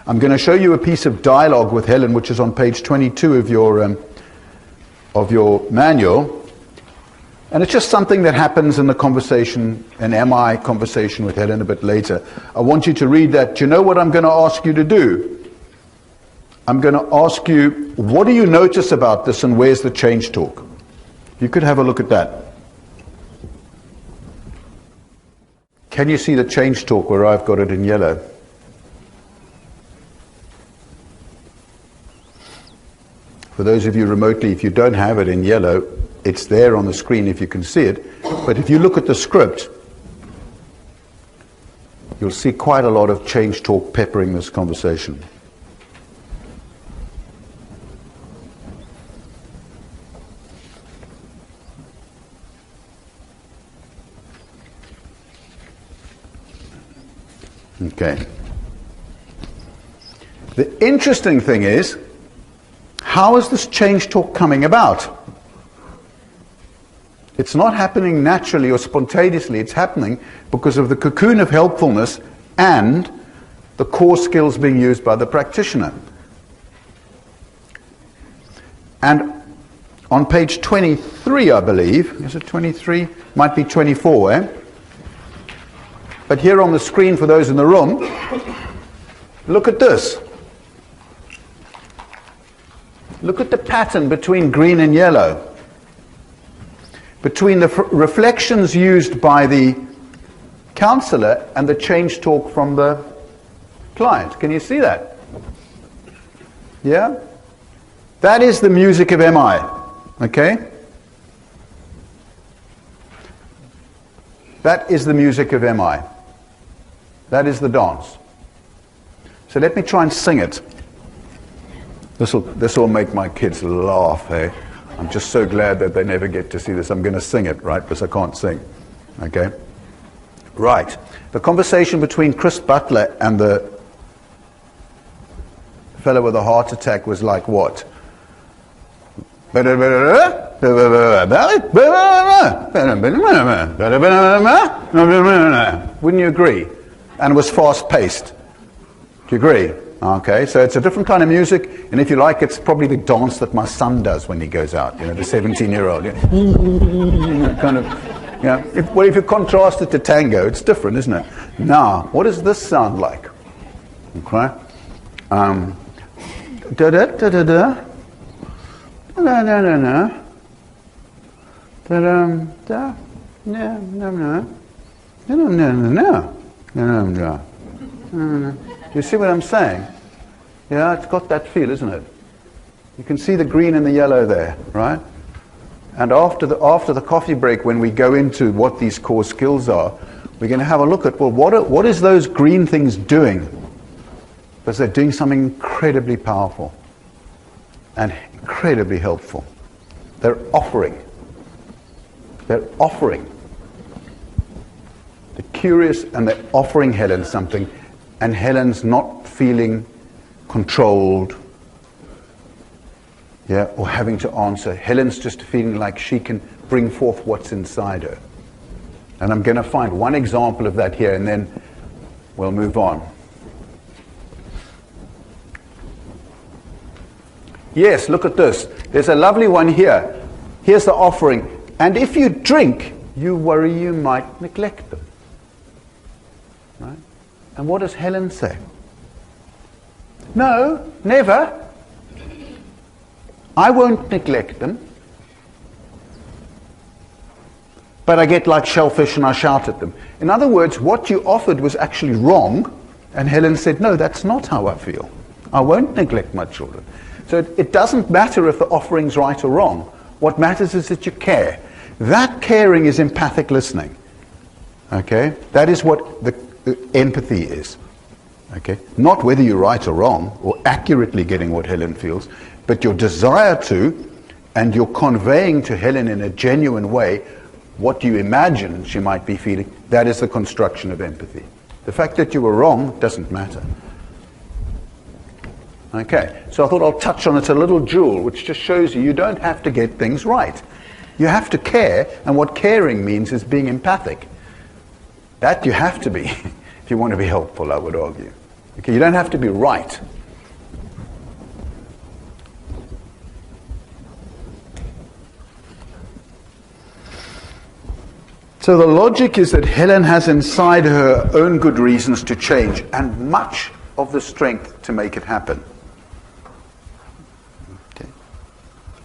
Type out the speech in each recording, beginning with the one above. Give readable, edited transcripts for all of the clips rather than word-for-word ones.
I'm going to show you a piece of dialogue with Helen, which is on page 22 of your manual. And it's just something that happens in the conversation, an MI conversation with Helen a bit later. I want you to read that. Do you know what I'm going to ask you to do? I'm going to ask you, what do you notice about this and where's the change talk? You could have a look at that. Can you see the change talk where I've got it in yellow? For those of you remotely, if you don't have it in yellow, it's there on the screen if you can see it. But if you look at the script, you'll see quite a lot of change talk peppering this conversation. Okay. The interesting thing is, how is this change talk coming about? It's not happening naturally or spontaneously. It's happening because of the cocoon of helpfulness and the core skills being used by the practitioner. And on page 23, I believe, is it 23? Might be 24, eh? But here on the screen for those in the room, look at this. Look at the pattern between green and yellow. Between the reflections used by the counselor and the change talk from the client. Can you see that? Yeah? That is the music of MI. Okay? That is the music of MI. That is the dance. So let me try and sing it. This will make my kids laugh, eh? I'm just so glad that they never get to see this. I'm going to sing it, right? Because I can't sing. Okay? Right. The conversation between Chris Butler and the fellow with a heart attack was like what? Wouldn't you agree? And it was fast-paced. Do you agree? Okay, so it's a different kind of music, and if you like, it's probably the dance that my son does when he goes out, you know, the 17-year-old. Kind of, yeah. If you contrast it to tango, it's different, isn't it? Now, what does this sound like? Okay. Da-da-da-da-da. Da-da-da-da-da. Da-dum-da. No-no-no. No-no-no-no. No-no-no. You see what I'm saying? Yeah, it's got that feel, isn't it? You can see the green and the yellow there, right? And after the coffee break, when we go into what these core skills are, we're going to have a look at, well, what is those green things doing? Because they're doing something incredibly powerful and incredibly helpful. They're offering. They're offering. They're curious and they're offering Helen something. And Helen's not feeling controlled, yeah, or having to answer. Helen's just feeling like she can bring forth what's inside her. And I'm going to find one example of that here, and then we'll move on. Yes, look at this. There's a lovely one here. Here's the offering. And if you drink, you worry you might neglect them. Right? And what does Helen say? No, never. I won't neglect them. But I get like shellfish and I shout at them. In other words, what you offered was actually wrong. And Helen said, no, that's not how I feel. I won't neglect my children. So it doesn't matter if the offering's right or wrong. What matters is that you care. That caring is empathic listening. Okay? That is what the empathy is. Okay? Not whether you're right or wrong, or accurately getting what Helen feels, but your desire to, and you're conveying to Helen in a genuine way what you imagine she might be feeling. That is the construction of empathy. The fact that you were wrong doesn't matter. Okay, so I thought I'll touch on it, a little jewel, which just shows you don't have to get things right. You have to care, and what caring means is being empathic. That you have to be, if you want to be helpful, I would argue. Okay, you don't have to be right. So the logic is that Helen has inside her own good reasons to change and much of the strength to make it happen. Okay.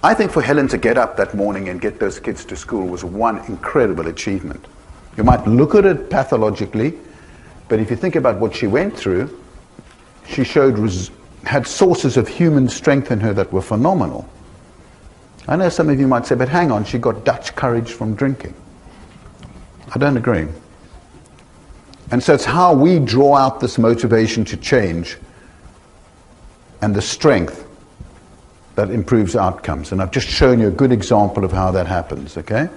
I think for Helen to get up that morning and get those kids to school was one incredible achievement. You might look at it pathologically, but if you think about what she went through, she had sources of human strength in her that were phenomenal. I know some of you might say, but hang on, she got Dutch courage from drinking. I don't agree. And so it's how we draw out this motivation to change and the strength that improves outcomes. And I've just shown you a good example of how that happens, okay?